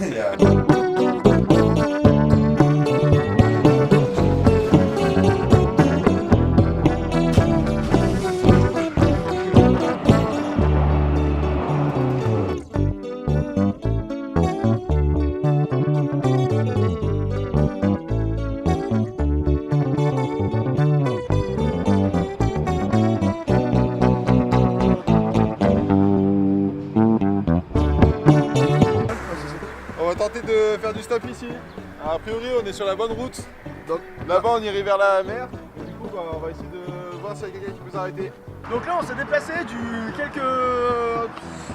On va tenter de faire du stop ici. A priori, on est sur la bonne route. Donc là-bas, on irait vers la mer. Du coup, on va essayer de voir s'il y a quelqu'un qui peut s'arrêter. Donc là on s'est déplacé quelques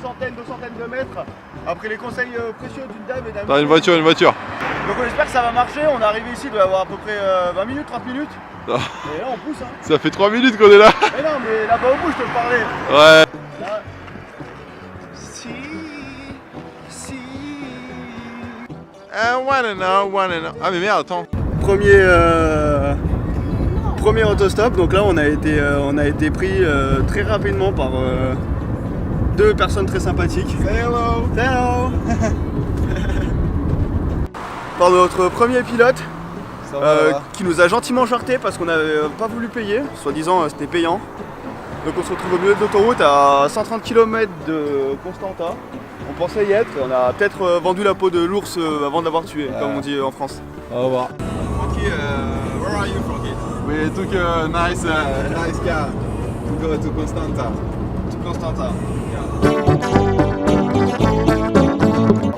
centaines de mètres après les conseils précieux d'une dame et d'un T'as une voiture. Donc on espère que ça va marcher, on est arrivé ici, il doit y avoir à peu près 20 minutes, 30 minutes. Ah. Et là on pousse hein. Ça fait 3 minutes qu'on est là. Mais non mais là-bas au bout je te parlais. Ouais. Là. Si. I wanna know. Ah mais merde, attends. Premier autostop, donc là on a été pris très rapidement par deux personnes très sympathiques. Say hello. Hello. Par notre premier pilote qui nous a gentiment charté parce qu'on n'avait pas voulu payer, soi-disant c'était payant. Donc on se retrouve au milieu de l'autoroute à 130 km de Constanța. On pensait y être, on a peut-être vendu la peau de l'ours avant de l'avoir tué, comme on dit en France. Au revoir. Frankie, where are you, Frankie? We took a nice car to go to Constanța.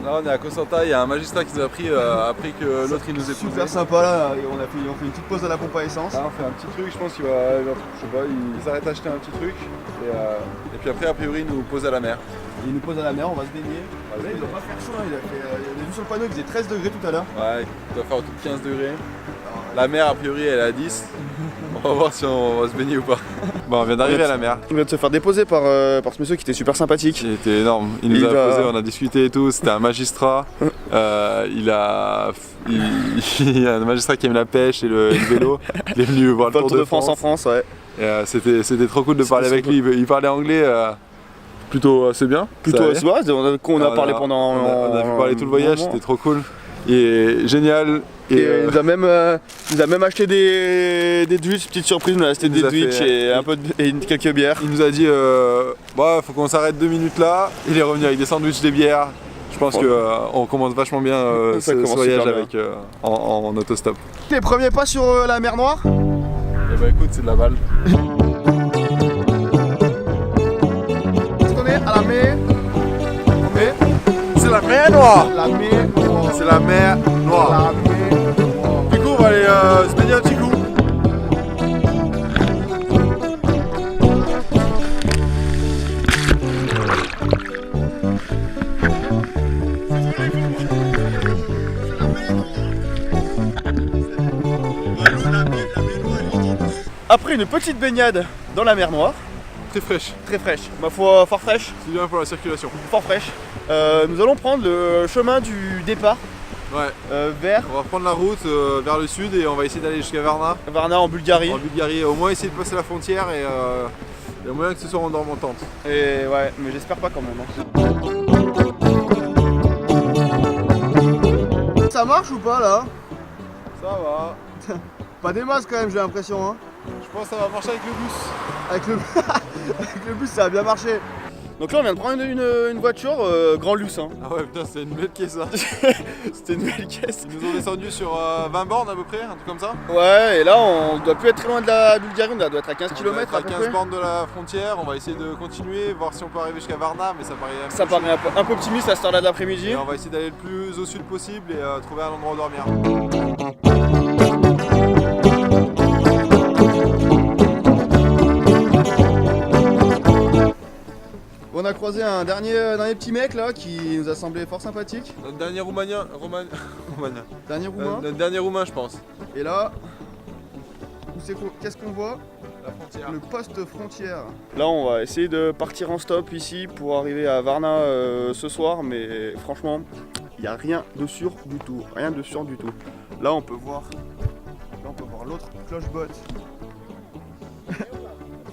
Là on est à Constanța, il y a un magistrat qui nous a pris après que l'autre il nous ait poussé. Super sympa là, on fait une petite pause à la pompe à essence. Là, on fait un petit truc, je pense qu'il va, je sais pas, il s'arrête à acheter un petit truc et puis après a priori il nous pose à la mer. Il nous pose à la mer, on va se baigner. Là il doit pas faire chaud, hein. Il a vu sur le panneau il faisait 13 degrés tout à l'heure. Ouais, il doit faire autour de 15 degrés. La mer a priori elle est à 10. On va voir si on va se baigner ou pas. Bon, on vient d'arriver à la mer. On vient de se faire déposer par ce monsieur qui était super sympathique. Il était énorme, il nous a posé, on a discuté et tout, c'était un magistrat. Il y a un magistrat qui aime la pêche et le vélo. Il est venu voir le Tour de France en France, ouais. Et c'était trop cool de parler avec lui, il parlait anglais plutôt assez bien. Plutôt assez bien, on a parlé pendant... On a pu parler tout le voyage, c'était trop cool. Il est génial. Et il nous a même acheté des Dwitch, petite surprise, il nous a acheté des Dwitch et quelques bières. Il nous a dit bah, faut qu'on s'arrête 2 minutes là. Il est revenu avec des sandwichs, des bières. Je pense qu'on commence vachement bien ce voyage avec, en autostop. Les premiers pas sur la mer Noire. Eh bah écoute, c'est de la balle. Est-ce qu'on est à la mer? C'est la mer Noire. La mer Noire. C'est la mer Noire. La mer Noire. Du coup, on va aller se baigner un petit coup. Après une petite baignade dans la mer Noire, Très fraîche. très fraîche, ma foi fort fraîche, C'est bien pour la circulation. fort fraîche, nous allons prendre le chemin du départ Ouais. vers On va prendre la route vers le sud et on va essayer d'aller jusqu'à Varna. Varna en Bulgarie. En Bulgarie, au moins essayer de passer la frontière et il y a moyen que ce soit en dormant en tente. Et ouais, mais j'espère pas quand même. Hein. Ça marche ou pas là? Ça va. Pas des masses quand même, j'ai l'impression. Hein. Je pense que ça va marcher avec le bus. Avec le... avec le bus, ça a bien marché. Donc là, on vient de prendre une voiture Grand Luce. Hein. Ah ouais, putain, c'est une belle caisse là. C'était une belle caisse. Ils nous ont descendu sur 20 bornes à peu près, un truc comme ça. Ouais, et là, on doit plus être très loin de la Bulgarie, on doit être à 15 km à à peu 15 près. bornes de la frontière, on va essayer de continuer, voir si on peut arriver jusqu'à Varna, mais ça paraît Ça paraît un peu optimiste à cette heure-là de l'après-midi. Et on va essayer d'aller le plus au sud possible et trouver un endroit où dormir. On a croisé un dernier petit mec là qui nous a semblé fort sympathique. Notre dernier Roumain. Dernier roumain. Notre dernier Roumain, je pense. Et là, qu'est-ce qu'on voit? La frontière. Le poste frontière. Là, on va essayer de partir en stop ici pour arriver à Varna ce soir, mais franchement, il n'y a rien de sûr du tout. Rien de sûr du tout. Là, on peut voir l'autre cloche-botte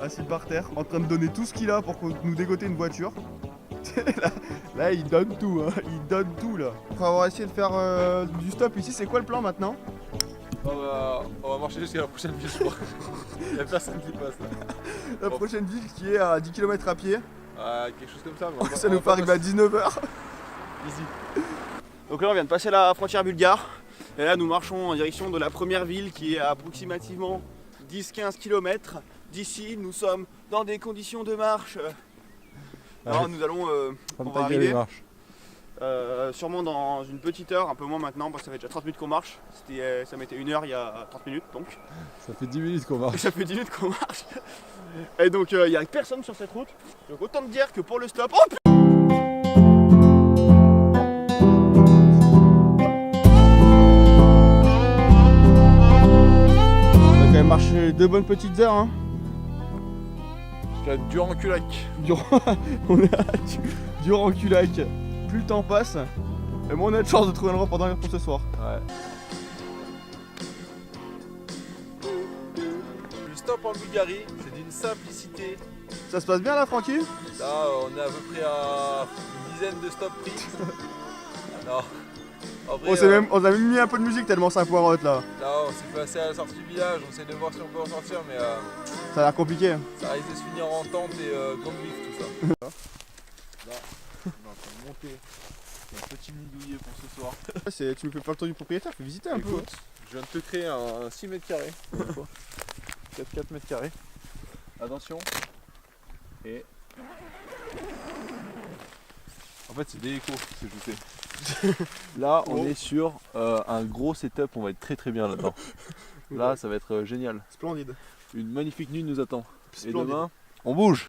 assis par terre, en train de donner tout ce qu'il a pour nous dégoter une voiture. Là, il donne tout, hein. Il donne tout là. Après avoir essayé de faire du stop ici, c'est quoi le plan maintenant? On va marcher jusqu'à la prochaine ville, je crois. Il n'y a personne qui passe là. La prochaine ville qui est à 10 km à pied. Quelque chose comme ça. Mais ça nous fait arriver à 19h. Easy. Donc là on vient de passer la frontière bulgare. Et là nous marchons en direction de la première ville qui est à approximativement 10-15 km. D'ici nous sommes dans des conditions de marche. Alors nous allons on va arriver sûrement dans une petite heure, un peu moins maintenant parce que ça fait déjà 30 minutes qu'on marche. Ça mettait 1 heure il y a 30 minutes donc. Ça fait 10 minutes qu'on marche. Et ça fait 10 minutes qu'on marche. Et donc il n'y a personne sur cette route. Donc autant te dire que pour le stop. Oh putain, on a quand même marché 2 bonnes petites heures hein. Jusqu'à Durand-Culac. On est à Durand-Culac. Plus le temps passe, et moins on a de chance de trouver un endroit pour dormir pour ce soir. Ouais. Le stop en Bulgarie, c'est d'une simplicité. Ça se passe bien là, Francky? Là, on est à peu près à une dizaine de stops pris. Non. En vrai, on a même mis un peu de musique tellement ça poireute là. Là, on s'est passé à la sortie du village, on essaie de voir si on peut en sortir, mais ça a l'air compliqué. ça risque de se finir en tente et gang lift, tout ça. Là, on est en train de monter un petit nid douillet pour ce soir. Tu nous fais pas le tour du propriétaire, fais visiter un peu. Écoute, je viens de te créer un 6 mètres carrés. 4 mètres carrés. Attention. Et. En fait, c'est des échos ce que je fais. Là, on est sur un gros setup, on va être très bien là-dedans. Là, ça va être génial. Splendide. Une magnifique nuit nous attend. Splendide. Et demain, on bouge.